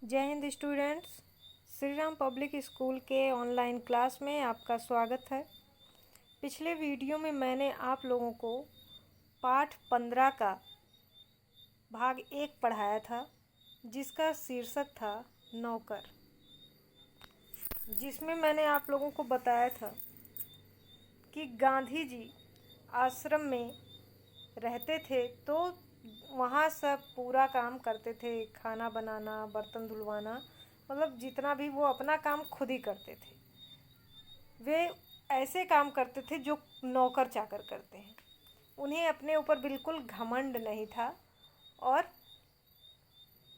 जय Hind students. Shri Ram public school के online class में आपका स्वागत है। पिछले वीडियो में मैंने आप लोगों को पाठ 15 का भाग 1 पढ़ाया था, जिसका शीर्षक था नौकर। जिसमें मैंने आप लोगों को बताया था कि गांधी जी आश्रम में रहते थे, तो वहाँ सब पूरा काम करते थे, खाना बनाना, बर्तन धुलवाना, मतलब जितना भी वो अपना काम खुद ही करते थे। वे ऐसे काम करते थे जो नौकर चाकर करते हैं। उन्हें अपने ऊपर बिल्कुल घमंड नहीं था और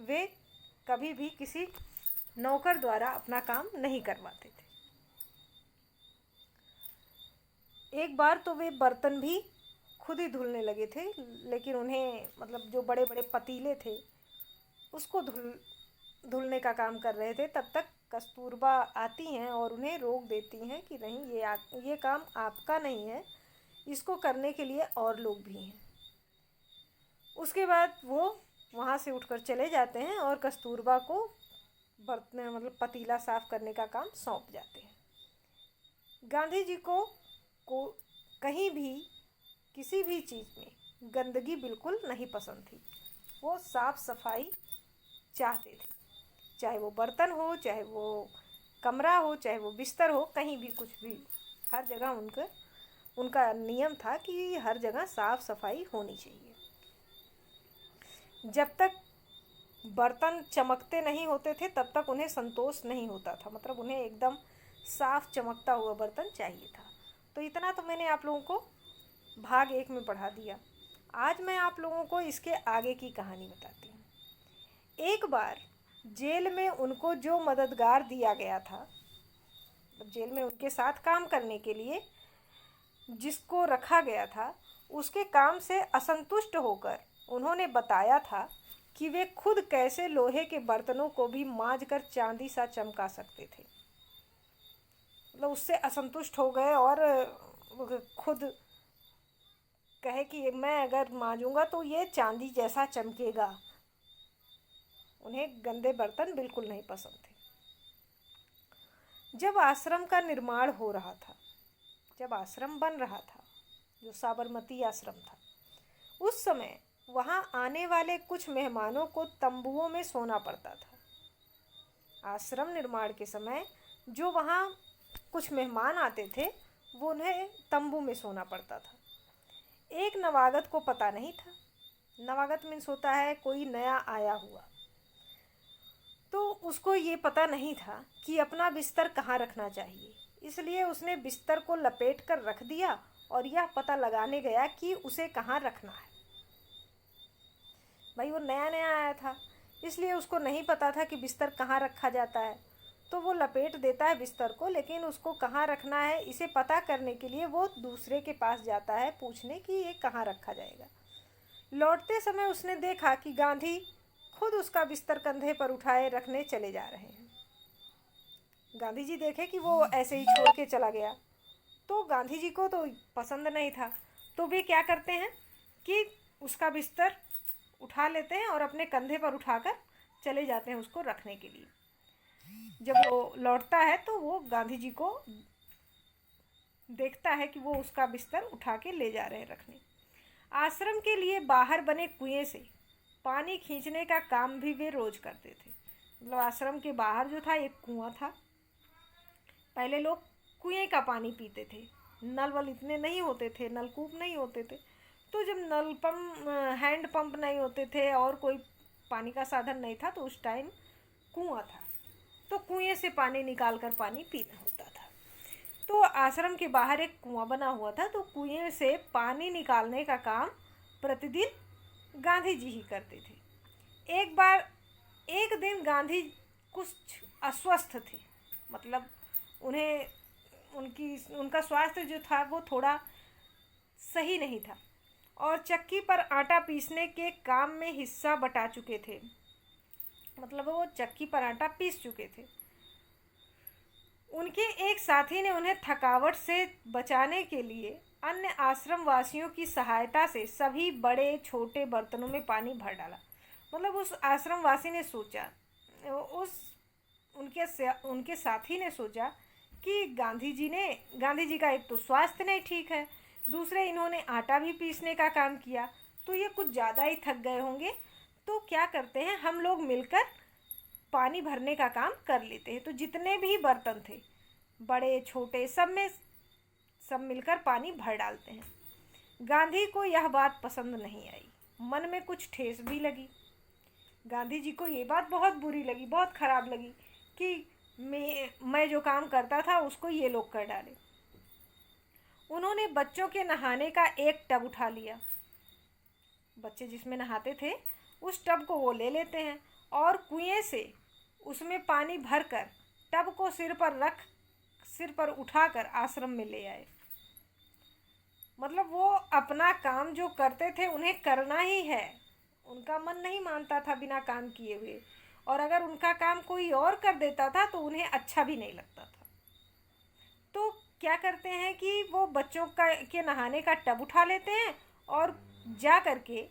वे कभी भी किसी नौकर द्वारा अपना काम नहीं करवाते थे। एक बार तो वे बर्तन भी खुद ही धुलने लगे थे, लेकिन उन्हें मतलब जो बड़े बड़े पतीले थे उसको धुलने का काम कर रहे थे। तब तक कस्तूरबा आती हैं और उन्हें रोक देती हैं कि नहीं, ये काम आपका नहीं है, इसको करने के लिए और लोग भी हैं। उसके बाद वो वहाँ से उठकर चले जाते हैं और कस्तूरबा को बर्तन मतलब पतीला साफ करने का काम सौंप जाते हैं। गांधी जी को कहीं भी किसी भी चीज़ में गंदगी बिल्कुल नहीं पसंद थी। वो साफ सफाई चाहते थे, चाहे वो बर्तन हो, चाहे वो कमरा हो, चाहे वो बिस्तर हो, कहीं भी कुछ भी, हर जगह उनका नियम था कि हर जगह साफ सफाई होनी चाहिए। जब तक बर्तन चमकते नहीं होते थे तब तक उन्हें संतोष नहीं होता था, मतलब उन्हें एकदम साफ चमकता हुआ बर्तन चाहिए था। तो इतना तो मैंने आप लोगों को भाग 1 में पढ़ा दिया। आज मैं आप लोगों को इसके आगे की कहानी बताती हूँ। एक बार जेल में उनको जो मददगार दिया गया था, जेल में उनके साथ काम करने के लिए जिसको रखा गया था, उसके काम से असंतुष्ट होकर उन्होंने बताया था कि वे खुद कैसे लोहे के बर्तनों को भी मांजकर चांदी सा चमका सकते थे। मतलब उससे असंतुष्ट हो गए और खुद कहे कि मैं अगर मांजूंगा तो ये चांदी जैसा चमकेगा। उन्हें गंदे बर्तन बिल्कुल नहीं पसंद थे। जब आश्रम का निर्माण हो रहा था, जब आश्रम बन रहा था, जो साबरमती आश्रम था, उस समय वहाँ आने वाले कुछ मेहमानों को तंबुओं में सोना पड़ता था। आश्रम निर्माण के समय जो वहाँ कुछ मेहमान आते थे, वो उन्हें तंबू में सोना पड़ता था। एक नवागत को पता नहीं था, नवागत मीन्स होता है कोई नया आया हुआ, तो उसको ये पता नहीं था कि अपना बिस्तर कहाँ रखना चाहिए। इसलिए उसने बिस्तर को लपेट कर रख दिया और यह पता लगाने गया कि उसे कहाँ रखना है। भाई वो नया नया आया था, इसलिए उसको नहीं पता था कि बिस्तर कहाँ रखा जाता है। तो वो लपेट देता है बिस्तर को, लेकिन उसको कहाँ रखना है इसे पता करने के लिए वो दूसरे के पास जाता है पूछने कि ये कहाँ रखा जाएगा। लौटते समय उसने देखा कि गांधी खुद उसका बिस्तर कंधे पर उठाए रखने चले जा रहे हैं। गांधी जी देखे कि वो ऐसे ही छोड़ के चला गया, तो गांधी जी को तो पसंद नहीं था। तो वे क्या करते हैं कि उसका बिस्तर उठा लेते हैं और अपने कंधे पर उठाकर चले जाते हैं उसको रखने के लिए। जब वो लौटता है तो वो गांधी जी को देखता है कि वो उसका बिस्तर उठा के ले जा रहे हैं रखने। आश्रम के लिए बाहर बने कुएं से पानी खींचने का काम भी वे रोज करते थे। मतलब आश्रम के बाहर जो था एक कुआं था। पहले लोग कुएं का पानी पीते थे, नल वल इतने नहीं होते थे, नलकूप नहीं होते थे। तो जब नल पंप हैंड पंप नहीं होते थे और कोई पानी का साधन नहीं था, तो उस टाइम कुआं था, तो कुएं से पानी निकाल कर पानी पीना होता था। तो आश्रम के बाहर एक कुआं बना हुआ था, तो कुएं से पानी निकालने का काम प्रतिदिन गांधी जी ही करते थे। एक दिन गांधी कुछ अस्वस्थ थे, मतलब उनका स्वास्थ्य जो था वो थोड़ा सही नहीं था और चक्की पर आटा पीसने के काम में हिस्सा बटा चुके थे। मतलब वो चक्की पर आटा पीस चुके थे। उनके एक साथी ने उन्हें थकावट से बचाने के लिए अन्य आश्रम वासियों की सहायता से सभी बड़े छोटे बर्तनों में पानी भर डाला। मतलब उस आश्रम वासी ने सोचा, उस उनके साथी ने सोचा कि गांधी जी का एक तो स्वास्थ्य नहीं ठीक है, दूसरे इन्होंने आटा भी पीसने का काम किया, तो ये कुछ ज़्यादा ही थक गए होंगे। तो क्या करते हैं, हम लोग मिलकर पानी भरने का काम कर लेते हैं। तो जितने भी बर्तन थे, बड़े छोटे, सब मिलकर पानी भर डालते हैं। गांधी को यह बात पसंद नहीं आई, मन में कुछ ठेस भी लगी। गांधी जी को ये बात बहुत बुरी लगी, बहुत ख़राब लगी कि मैं जो काम करता था उसको ये लोग कर डाले। उन्होंने बच्चों के नहाने का एक टब उठा लिया। बच्चे जिसमें नहाते थे उस टब को वो ले लेते हैं और कुएं से उसमें पानी भरकर टब को सिर पर उठाकर आश्रम में ले आए। मतलब वो अपना काम जो करते थे उन्हें करना ही है, उनका मन नहीं मानता था बिना काम किए हुए, और अगर उनका काम कोई और कर देता था तो उन्हें अच्छा भी नहीं लगता था। तो क्या करते हैं कि वो बच्चों के नहाने का टब उठा लेते हैं और जा करके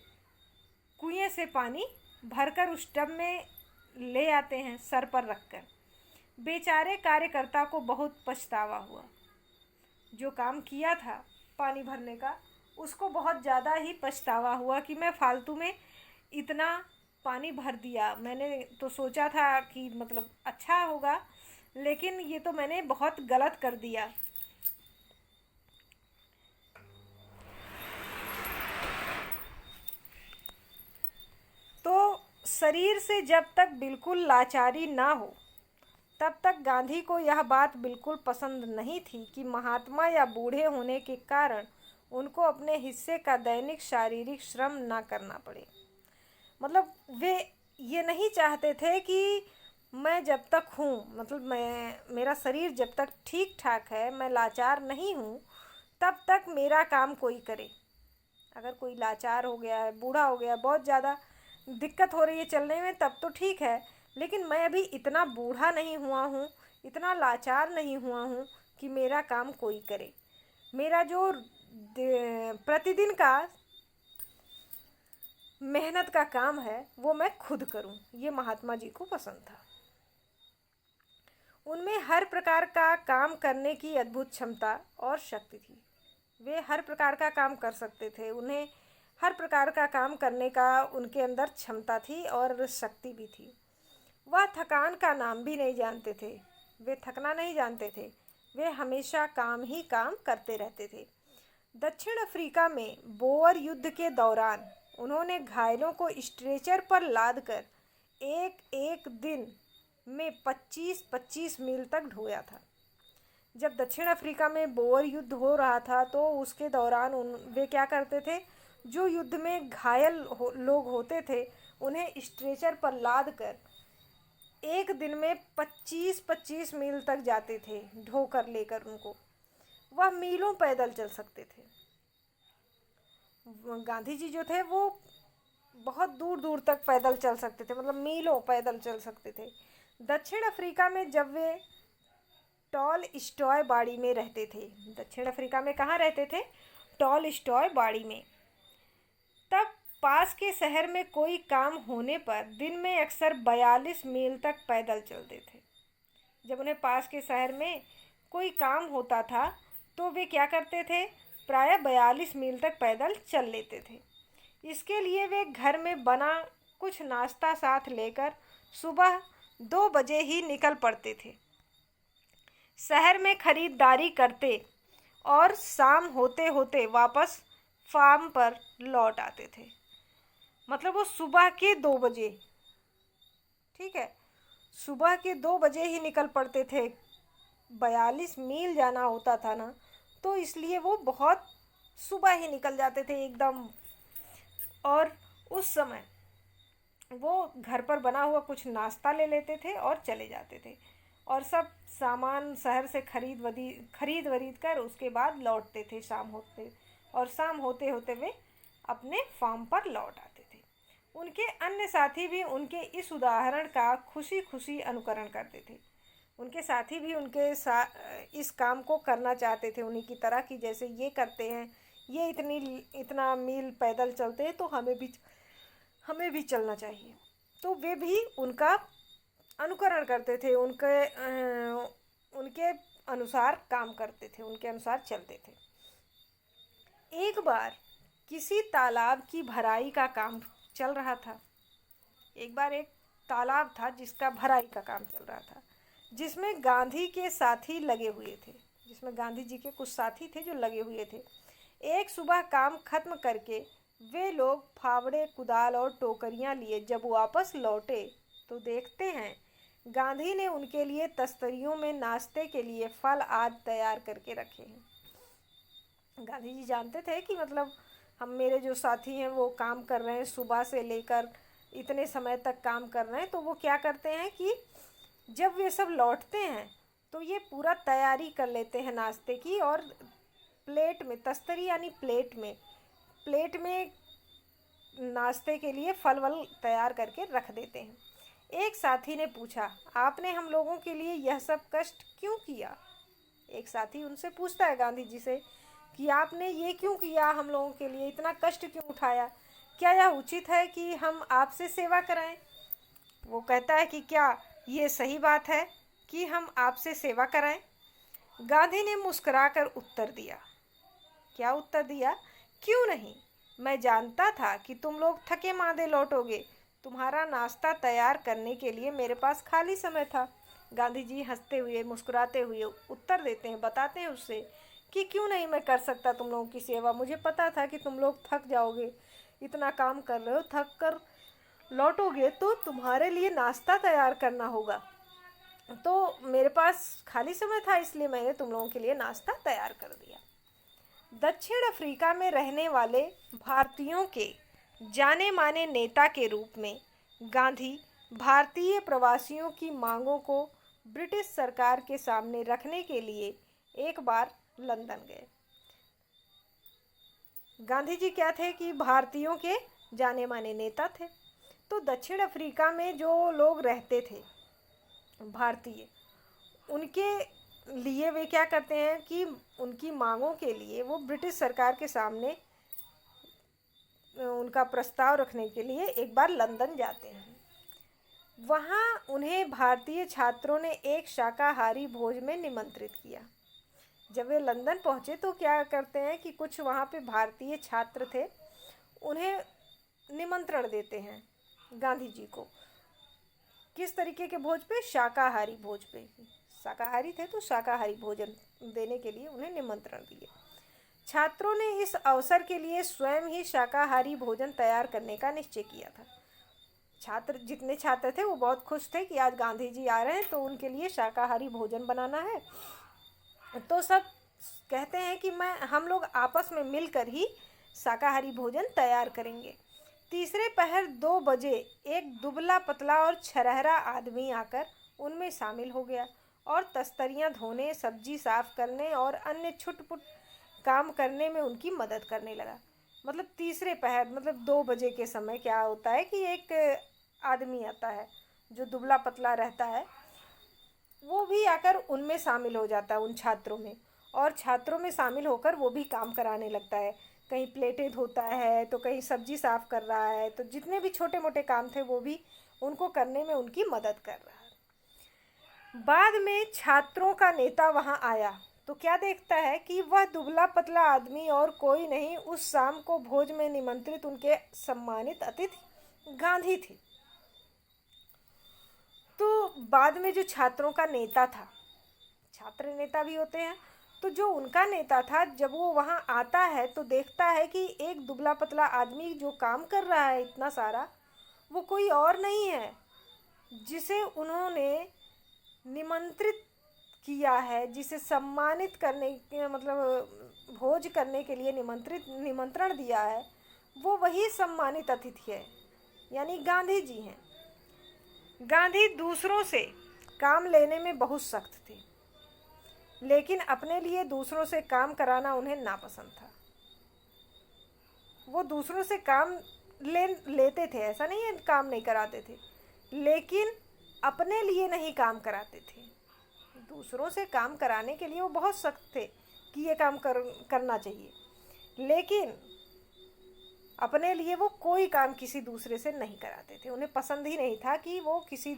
कुएं से पानी भरकर उस टब में ले आते हैं सर पर रखकर। बेचारे कार्यकर्ता को बहुत पछतावा हुआ। जो काम किया था पानी भरने का, उसको बहुत ज़्यादा ही पछतावा हुआ कि मैं फालतू में इतना पानी भर दिया। मैंने तो सोचा था कि मतलब अच्छा होगा, लेकिन ये तो मैंने बहुत गलत कर दिया। तो शरीर से जब तक बिल्कुल लाचारी ना हो तब तक गांधी को यह बात बिल्कुल पसंद नहीं थी कि महात्मा या बूढ़े होने के कारण उनको अपने हिस्से का दैनिक शारीरिक श्रम ना करना पड़े। मतलब वे ये नहीं चाहते थे कि मैं जब तक हूँ, मतलब मेरा शरीर जब तक ठीक ठाक है, मैं लाचार नहीं हूँ, तब तक मेरा काम कोई करे। अगर कोई लाचार हो गया है, बूढ़ा हो गया, बहुत ज़्यादा दिक्कत हो रही है चलने में, तब तो ठीक है, लेकिन मैं अभी इतना बूढ़ा नहीं हुआ हूँ, इतना लाचार नहीं हुआ हूँ कि मेरा काम कोई करे। मेरा जो प्रतिदिन का मेहनत का काम है वो मैं खुद करूं, ये महात्मा जी को पसंद था। उनमें हर प्रकार का काम करने की अद्भुत क्षमता और शक्ति थी। वे हर प्रकार का काम कर सकते थे, उन्हें हर प्रकार का काम करने का उनके अंदर क्षमता थी और शक्ति भी थी। वह थकान का नाम भी नहीं जानते थे, वे थकना नहीं जानते थे, वे हमेशा काम ही काम करते रहते थे। दक्षिण अफ्रीका में बोअर युद्ध के दौरान उन्होंने घायलों को स्ट्रेचर पर लादकर एक एक दिन में 25-25 मील तक ढोया था। जब दक्षिण अफ्रीका में बोअर युद्ध हो रहा था तो उसके दौरान वे क्या करते थे, जो युद्ध में घायल लोग होते थे उन्हें स्ट्रेचर पर लाद कर एक दिन में 25-25 मील तक जाते थे ढोकर लेकर उनको। वह मीलों पैदल चल सकते थे। गांधी जी जो थे वो बहुत दूर दूर तक पैदल चल सकते थे, मतलब मीलों पैदल चल सकते थे। दक्षिण अफ्रीका में जब वे टॉल स्टॉय बाड़ी में रहते थे, दक्षिण अफ्रीका में कहाँ रहते थे, टॉल स्टॉय बाड़ी में, तब पास के शहर में कोई काम होने पर दिन में अक्सर 42 मील तक पैदल चलते थे। जब उन्हें पास के शहर में कोई काम होता था तो वे क्या करते थे, प्रायः 42 मील तक पैदल चल लेते थे। इसके लिए वे घर में बना कुछ नाश्ता साथ लेकर सुबह 2 बजे ही निकल पड़ते थे। शहर में खरीदारी करते और शाम होते होते वापस फार्म पर लौट आते थे। मतलब वो सुबह के 2 बजे, ठीक है, सुबह के 2 बजे ही निकल पड़ते थे। 42 मील जाना होता था ना, तो इसलिए वो बहुत सुबह ही निकल जाते थे एकदम। और उस समय वो घर पर बना हुआ कुछ नाश्ता ले लेते थे और चले जाते थे, और सब सामान शहर से खरीद वरीद कर उसके बाद लौटते थे शाम होते, और शाम होते होते वे अपने फार्म पर लौट आते थे। उनके अन्य साथी भी उनके इस उदाहरण का खुशी खुशी अनुकरण करते थे। उनके साथी भी इस काम को करना चाहते थे उन्हीं की तरह, कि जैसे ये करते हैं, ये इतना मील पैदल चलते हैं, तो हमें भी चलना चाहिए। तो वे भी उनका अनुकरण करते थे, उनके अनुसार काम करते थे, उनके अनुसार चलते थे। एक बार किसी तालाब की भराई का काम चल रहा था। एक बार एक तालाब था जिसका भराई का काम चल रहा था, जिसमें गांधी के साथी लगे हुए थे, जिसमें गांधी जी के कुछ साथी थे जो लगे हुए थे। एक सुबह काम खत्म करके वे लोग फावड़े, कुदाल और टोकरियां लिए जब वापस लौटे तो देखते हैं गांधी ने उनके लिए तस्तरियों में नाश्ते के लिए फल आदि तैयार करके रखे हैं। गांधी जी जानते थे कि मतलब हम, मेरे जो साथी हैं वो काम कर रहे हैं, सुबह से लेकर इतने समय तक काम कर रहे हैं, तो वो क्या करते हैं कि जब वे सब लौटते हैं तो ये पूरा तैयारी कर लेते हैं नाश्ते की, और प्लेट में, तस्तरी यानी प्लेट में नाश्ते के लिए फल वल तैयार करके रख देते हैं। एक साथी ने पूछा, आपने हम लोगों के लिए यह सब कष्ट क्यों किया? एक साथी उनसे पूछता है गांधी जी से कि आपने ये क्यों किया, हम लोगों के लिए इतना कष्ट क्यों उठाया? क्या यह उचित है कि हम आपसे सेवा कराएं? वो कहता है कि क्या ये सही बात है कि हम आपसे सेवा कराएं? गांधी ने मुस्कुराकर उत्तर दिया। क्या उत्तर दिया? क्यों नहीं, मैं जानता था कि तुम लोग थके मांदे लौटोगे। तुम्हारा नाश्ता तैयार करने के लिए मेरे पास खाली समय था। गांधी जी हंसते हुए, मुस्कुराते हुए उत्तर देते हैं, बताते हैं उससे कि क्यों नहीं मैं कर सकता तुम लोगों की सेवा। मुझे पता था कि तुम लोग थक जाओगे, इतना काम कर रहे हो, थक कर लौटोगे तो तुम्हारे लिए नाश्ता तैयार करना होगा। तो मेरे पास खाली समय था, इसलिए मैंने तुम लोगों के लिए नाश्ता तैयार कर दिया। दक्षिण अफ्रीका में रहने वाले भारतीयों के जाने माने नेता के रूप में गांधी भारतीय प्रवासियों की मांगों को ब्रिटिश सरकार के सामने रखने के लिए एक बार लंदन गए। गांधी जी क्या थे कि भारतीयों के जाने माने नेता थे। तो दक्षिण अफ्रीका में जो लोग रहते थे भारतीय, उनके लिए वे क्या करते हैं कि उनकी मांगों के लिए वो ब्रिटिश सरकार के सामने उनका प्रस्ताव रखने के लिए एक बार लंदन जाते हैं। वहाँ उन्हें भारतीय छात्रों ने एक शाकाहारी भोज में निमंत्रित किया। जब वे लंदन पहुँचे तो क्या करते हैं कि कुछ वहाँ पे भारतीय छात्र थे, उन्हें निमंत्रण देते हैं गांधी जी को। किस तरीके के भोज पे? शाकाहारी भोज पे। शाकाहारी थे तो शाकाहारी भोजन देने के लिए उन्हें निमंत्रण दिए। छात्रों ने इस अवसर के लिए स्वयं ही शाकाहारी भोजन तैयार करने का निश्चय किया था। जितने छात्र थे वो बहुत खुश थे कि आज गांधी जी आ रहे हैं तो उनके लिए शाकाहारी भोजन बनाना है। तो सब कहते हैं कि हम लोग आपस में मिलकर ही शाकाहारी भोजन तैयार करेंगे। तीसरे पहर 2 बजे एक दुबला पतला और छरहरा आदमी आकर उनमें शामिल हो गया और तस्तरियां धोने, सब्जी साफ करने और अन्य छुटपुट काम करने में उनकी मदद करने लगा। मतलब तीसरे पहर, मतलब 2 बजे के समय क्या होता है कि एक आदमी आता है जो दुबला पतला रहता है, वो भी आकर उनमें शामिल हो जाता है, उन छात्रों में, और छात्रों में शामिल होकर वो भी काम कराने लगता है। कहीं प्लेटें धोता है तो कहीं सब्जी साफ कर रहा है, तो जितने भी छोटे मोटे काम थे वो भी उनको करने में उनकी मदद कर रहा है। बाद में छात्रों का नेता वहाँ आया तो क्या देखता है कि वह दुबला पतला आदमी और कोई नहीं, उस शाम को भोज में निमंत्रित उनके सम्मानित अतिथि गांधी थे। तो बाद में जो छात्रों का नेता था, छात्र नेता भी होते हैं, तो जो उनका नेता था, जब वो वहाँ आता है तो देखता है कि एक दुबला पतला आदमी जो काम कर रहा है इतना सारा, वो कोई और नहीं है जिसे उन्होंने निमंत्रित किया है, जिसे सम्मानित करने के मतलब भोज करने के लिए निमंत्रण दिया है, वो वही सम्मानित अतिथि है, यानी गांधी जी हैं। गांधी दूसरों से काम लेने में बहुत सख्त थे, लेकिन अपने लिए दूसरों से काम कराना उन्हें नापसंद था। वो दूसरों से काम लेते थे, ऐसा नहीं है काम नहीं कराते थे, लेकिन अपने लिए नहीं काम कराते थे। दूसरों से काम कराने के लिए वो बहुत सख्त थे कि ये काम करना चाहिए, लेकिन अपने लिए वो कोई काम किसी दूसरे से नहीं कराते थे। उन्हें पसंद ही नहीं था कि वो किसी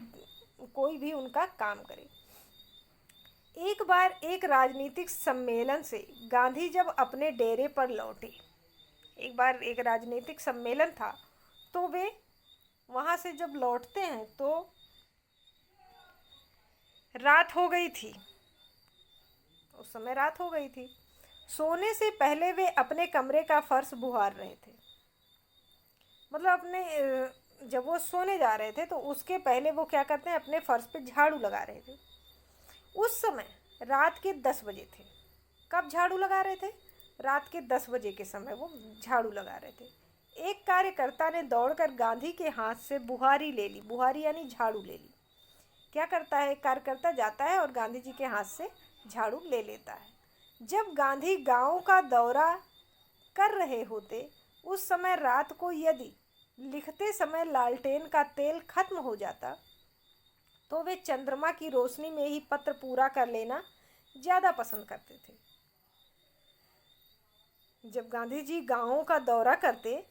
कोई भी उनका काम करे। एक बार एक राजनीतिक सम्मेलन से गांधी जब अपने डेरे पर लौटे, एक बार एक राजनीतिक सम्मेलन था, तो वे वहाँ से जब लौटते हैं तो रात हो गई थी। उस समय रात हो गई थी। सोने से पहले वे अपने कमरे का फर्श बुहार रहे थे। मतलब जब वो सोने जा रहे थे तो उसके पहले वो क्या करते हैं, अपने फर्श पे झाड़ू लगा रहे थे। उस समय रात के 10 बजे थे। कब झाड़ू लगा रहे थे? रात के 10 बजे के समय वो झाड़ू लगा रहे थे। एक कार्यकर्ता ने दौड़कर गांधी के हाथ से बुहारी ले ली। बुहारी यानी झाड़ू ले ली। क्या करता है, एक कार्यकर्ता जाता है और गांधी जी के हाथ से झाड़ू ले लेता है। जब गांधी गांव का दौरा कर रहे होते, उस समय रात को यदि लिखते समय लालटेन का तेल खत्म हो जाता तो वे चंद्रमा की रोशनी में ही पत्र पूरा कर लेना ज़्यादा पसंद करते थे। जब गांधी जी गांवों का दौरा करते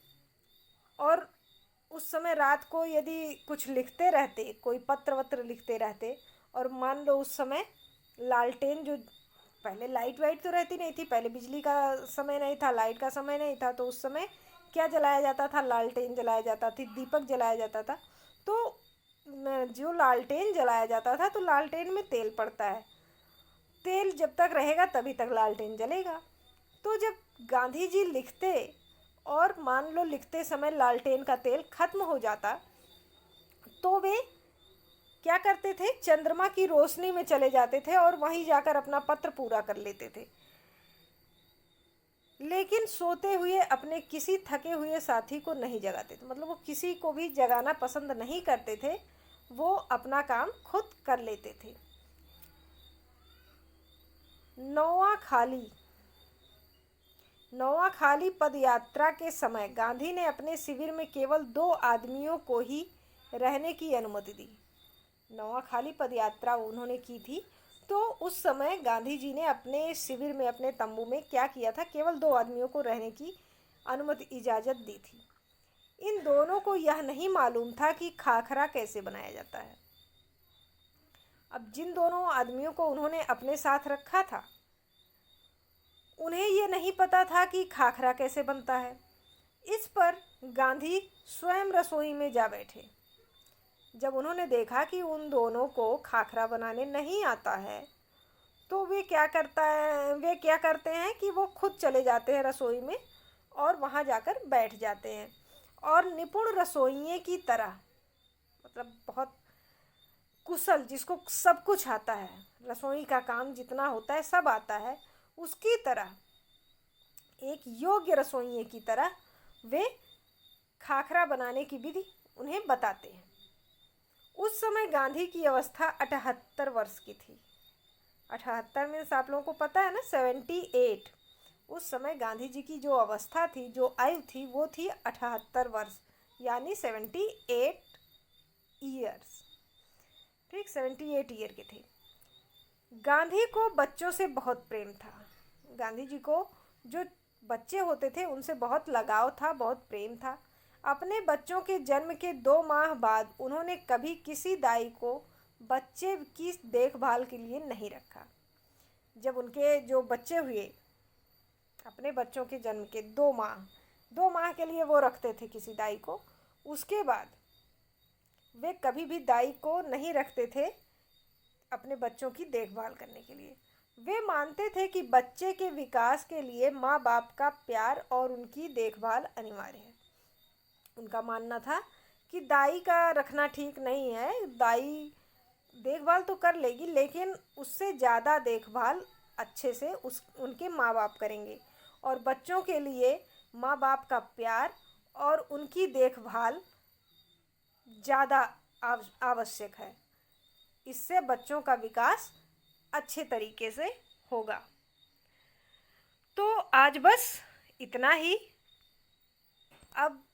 और उस समय रात को यदि कुछ लिखते रहते, कोई पत्र वत्र लिखते रहते, और मान लो उस समय लालटेन, जो पहले लाइट वाइट तो रहती नहीं थी, पहले बिजली का समय नहीं था, लाइट का समय नहीं था, तो उस समय क्या जलाया जाता था? लालटेन जलाया जाता थी, दीपक जलाया जाता था। तो जो लालटेन जलाया जाता था तो लालटेन में तेल पड़ता है, तेल जब तक रहेगा तभी तक लालटेन जलेगा। तो जब गांधी जी लिखते और मान लो लिखते समय लालटेन का तेल खत्म हो जाता तो वे क्या करते थे, चंद्रमा की रोशनी में चले जाते थे और वहीं जाकर अपना पत्र पूरा कर लेते थे। लेकिन सोते हुए अपने किसी थके हुए साथी को नहीं जगाते थे। मतलब वो किसी को भी जगाना पसंद नहीं करते थे, वो अपना काम खुद कर लेते थे। नौवाखाली पदयात्रा के समय गांधी ने अपने शिविर में केवल 2 आदमियों को ही रहने की अनुमति दी। नौवाखाली पदयात्रा उन्होंने की थी, तो उस समय गांधी जी ने अपने शिविर में, अपने तंबू में क्या किया था, केवल 2 आदमियों को रहने की अनुमति, इजाज़त दी थी। इन दोनों को यह नहीं मालूम था कि खाखरा कैसे बनाया जाता है। अब जिन दोनों आदमियों को उन्होंने अपने साथ रखा था, उन्हें ये नहीं पता था कि खाखरा कैसे बनता है। इस पर गांधी स्वयं रसोई में जा बैठे। जब उन्होंने देखा कि उन दोनों को खाखरा बनाने नहीं आता है, तो वे क्या करते हैं कि वो खुद चले जाते हैं रसोई में और वहाँ जाकर बैठ जाते हैं और निपुण रसोइये की तरह, मतलब बहुत कुशल, जिसको सब कुछ आता है, रसोई का काम जितना होता है सब आता है, उसकी तरह, एक योग्य रसोइये की तरह वे खाखरा बनाने की विधि उन्हें बताते हैं। उस समय गांधी की अवस्था 78 वर्ष की थी। 78 मीन्स आप लोगों को पता है ना, 78। उस समय गांधी जी की जो अवस्था थी, जो आयु थी, वो थी 78 वर्ष, यानी 78 ईयर्स। ठीक, 78 ईयर के थे। गांधी को बच्चों से बहुत प्रेम था। गांधी जी को जो बच्चे होते थे उनसे बहुत लगाव था, बहुत प्रेम था। अपने बच्चों के जन्म के 2 माह बाद उन्होंने कभी किसी दाई को बच्चे की देखभाल के लिए नहीं रखा। जब उनके जो बच्चे हुए, अपने बच्चों के जन्म के 2 माह के लिए वो रखते थे किसी दाई को। उसके बाद वे कभी भी दाई को नहीं रखते थे अपने बच्चों की देखभाल करने के लिए। वे मानते थे कि बच्चे के विकास के लिए माँ बाप का प्यार और उनकी देखभाल अनिवार्य है। उनका मानना था कि दाई का रखना ठीक नहीं है, दाई देखभाल तो कर लेगी लेकिन उससे ज़्यादा देखभाल अच्छे से उनके माँ बाप करेंगे, और बच्चों के लिए माँ बाप का प्यार और उनकी देखभाल ज़्यादा आवश्यक है। इससे बच्चों का विकास अच्छे तरीके से होगा। तो आज बस इतना ही। अब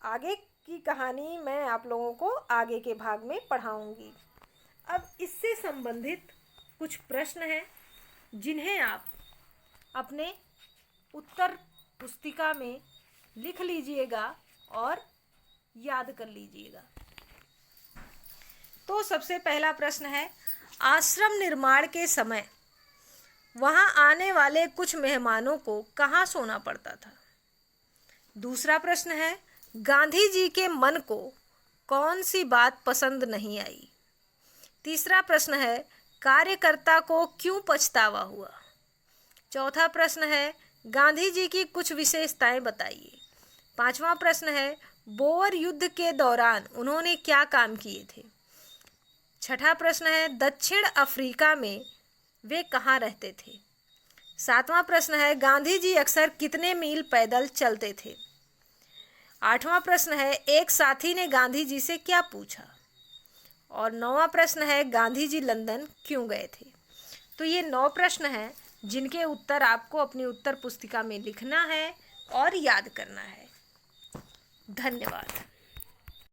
आगे की कहानी मैं आप लोगों को आगे के भाग में पढ़ाऊंगी। अब इससे संबंधित कुछ प्रश्न हैं जिन्हें आप अपने उत्तर पुस्तिका में लिख लीजिएगा और याद कर लीजिएगा। तो सबसे पहला प्रश्न है, आश्रम निर्माण के समय वहां आने वाले कुछ मेहमानों को कहाँ सोना पड़ता था। दूसरा प्रश्न है, गांधी जी के मन को कौन सी बात पसंद नहीं आई। तीसरा प्रश्न है, कार्यकर्ता को क्यों पछतावा हुआ। चौथा प्रश्न है, गांधी जी की कुछ विशेषताएं बताइए। पांचवा प्रश्न है, बोअर युद्ध के दौरान उन्होंने क्या काम किए थे। छठा प्रश्न है, दक्षिण अफ्रीका में वे कहाँ रहते थे। सातवां प्रश्न है, गांधी जी अक्सर कितने मील पैदल चलते थे। आठवां प्रश्न है, एक साथी ने गांधी जी से क्या पूछा। और नौवां प्रश्न है, गांधी जी लंदन क्यों गए थे। तो ये 9 प्रश्न हैं जिनके उत्तर आपको अपनी उत्तर पुस्तिका में लिखना है और याद करना है। धन्यवाद।